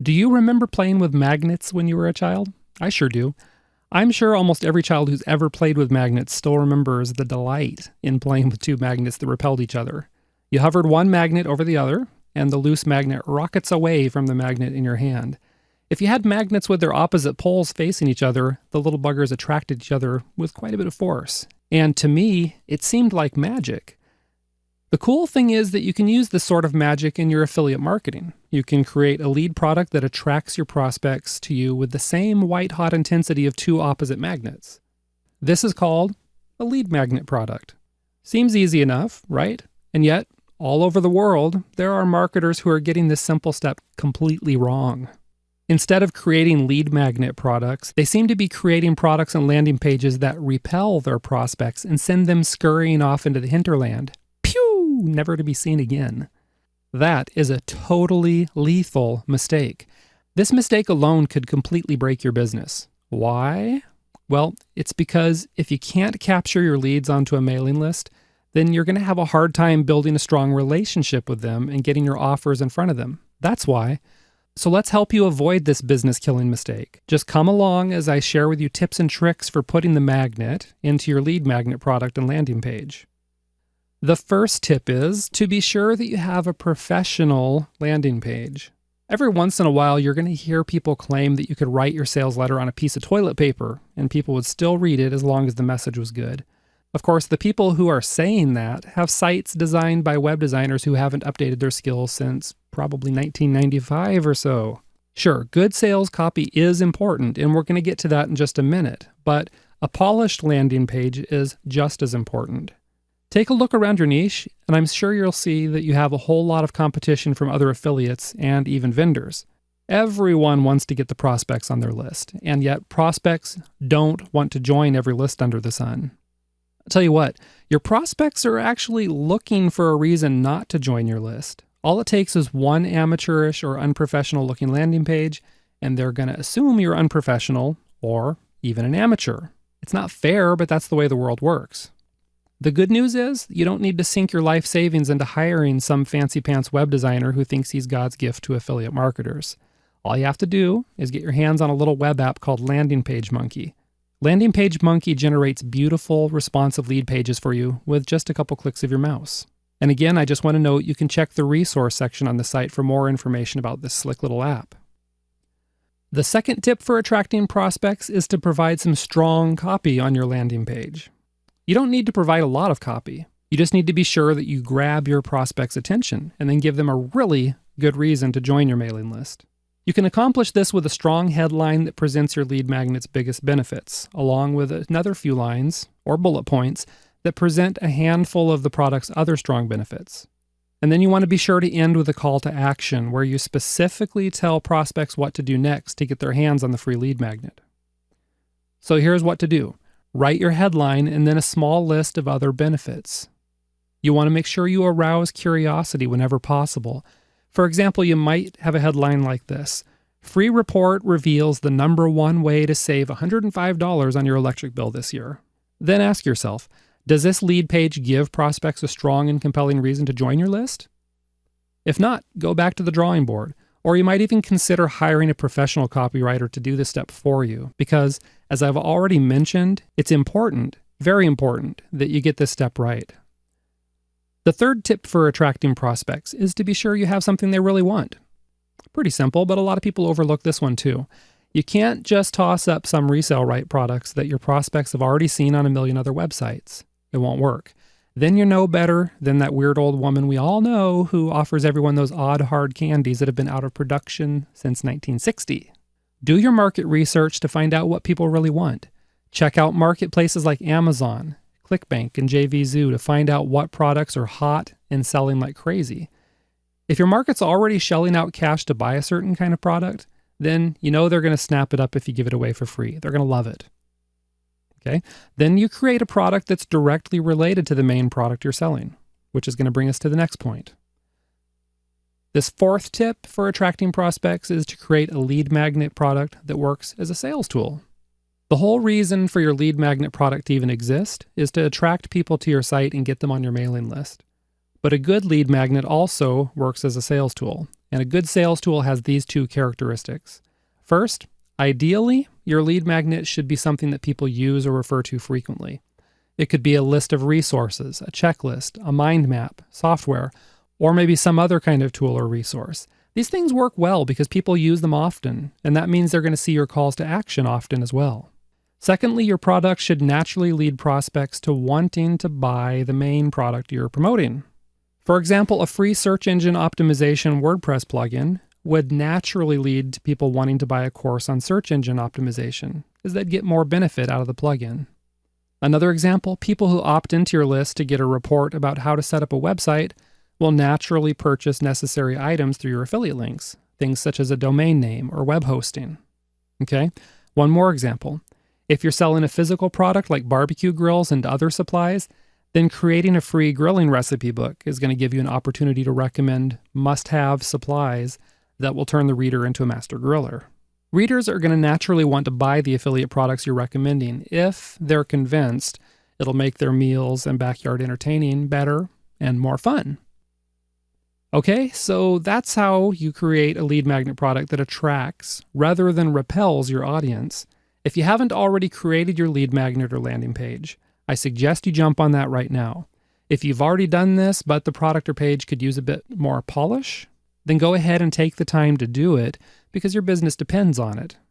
Do you remember playing with magnets when you were a child? I sure do. I'm sure almost every child who's ever played with magnets still remembers the delight in playing with two magnets that repelled each other. You hovered one magnet over the other, and the loose magnet rockets away from the magnet in your hand. If you had magnets with their opposite poles facing each other, the little buggers attracted each other with quite a bit of force. And to me, it seemed like magic. The cool thing is that you can use this sort of magic in your affiliate marketing. You can create a lead product that attracts your prospects to you with the same white-hot intensity of two opposite magnets. This is called a lead magnet product. Seems easy enough, right? And yet, all over the world, there are marketers who are getting this simple step completely wrong. Instead of creating lead magnet products, they seem to be creating products and landing pages that repel their prospects and send them scurrying off into the hinterland. Pew! Never to be seen again. That is a totally lethal mistake. This mistake alone could completely break your business. Why? Well, it's because if you can't capture your leads onto a mailing list, then you're going to have a hard time building a strong relationship with them and getting your offers in front of them. That's why. So let's help you avoid this business-killing mistake. Just come along as I share with you tips and tricks for putting the magnet into your lead magnet product and landing page. The first tip is to be sure that you have a professional landing page. Every once in a while, you're going to hear people claim that you could write your sales letter on a piece of toilet paper and people would still read it as long as the message was good. Of course, the people who are saying that have sites designed by web designers who haven't updated their skills since probably 1995 or so. Sure, good sales copy is important, and we're going to get to that in just a minute, but a polished landing page is just as important. Take a look around your niche, and I'm sure you'll see that you have a whole lot of competition from other affiliates and even vendors. Everyone wants to get the prospects on their list, and yet prospects don't want to join every list under the sun. I'll tell you what, your prospects are actually looking for a reason not to join your list. All it takes is one amateurish or unprofessional looking landing page, and they're going to assume you're unprofessional or even an amateur. It's not fair, but that's the way the world works. The good news is you don't need to sink your life savings into hiring some fancy pants web designer who thinks he's God's gift to affiliate marketers. All you have to do is get your hands on a little web app called Landing Page Monkey. Landing Page Monkey generates beautiful, responsive lead pages for you with just a couple clicks of your mouse. And again, I just want to note you can check the resource section on the site for more information about this slick little app. The second tip for attracting prospects is to provide some strong copy on your landing page. You don't need to provide a lot of copy. You just need to be sure that you grab your prospects' attention and then give them a really good reason to join your mailing list. You can accomplish this with a strong headline that presents your lead magnet's biggest benefits, along with another few lines or bullet points that present a handful of the product's other strong benefits. And then you want to be sure to end with a call to action where you specifically tell prospects what to do next to get their hands on the free lead magnet. So here's what to do. Write your headline and then a small list of other benefits. You want to make sure you arouse curiosity whenever possible. For example, you might have a headline like this: Free report reveals the #1 way to save $105 on your electric bill this year. Then ask yourself, does this lead page give prospects a strong and compelling reason to join your list? If not, go back to the drawing board. Or you might even consider hiring a professional copywriter to do this step for you, because, as I've already mentioned, it's important, very important, that you get this step right. The third tip for attracting prospects is to be sure you have something they really want. Pretty simple, but a lot of people overlook this one too. You can't just toss up some resale right products that your prospects have already seen on a million other websites. It won't work. Then you're no better than that weird old woman we all know who offers everyone those odd hard candies that have been out of production since 1960. Do your market research to find out what people really want. Check out marketplaces like Amazon, ClickBank, and JVZoo to find out what products are hot and selling like crazy. If your market's already shelling out cash to buy a certain kind of product, then you know they're going to snap it up if you give it away for free. They're going to love it. Okay? Then you create a product that's directly related to the main product you're selling, which is going to bring us to the next point. This fourth tip for attracting prospects is to create a lead magnet product that works as a sales tool. The whole reason for your lead magnet product to even exist is to attract people to your site and get them on your mailing list. But a good lead magnet also works as a sales tool. And a good sales tool has these two characteristics. First, ideally, your lead magnet should be something that people use or refer to frequently. It could be a list of resources, a checklist, a mind map, software, or maybe some other kind of tool or resource. These things work well because people use them often, and that means they're going to see your calls to action often as well. Secondly, your product should naturally lead prospects to wanting to buy the main product you're promoting. For example, a free search engine optimization WordPress plugin would naturally lead to people wanting to buy a course on search engine optimization, as they'd get more benefit out of the plugin. Another example, people who opt into your list to get a report about how to set up a website will naturally purchase necessary items through your affiliate links, things such as a domain name or web hosting. Okay, one more example. If you're selling a physical product like barbecue grills and other supplies, then creating a free grilling recipe book is going to give you an opportunity to recommend must-have supplies that will turn the reader into a master griller. Readers are going to naturally want to buy the affiliate products you're recommending if they're convinced it'll make their meals and backyard entertaining better and more fun. Okay, so that's how you create a lead magnet product that attracts rather than repels your audience. If you haven't already created your lead magnet or landing page, I suggest you jump on that right now. If you've already done this, but the product or page could use a bit more polish, then go ahead and take the time to do it because your business depends on it.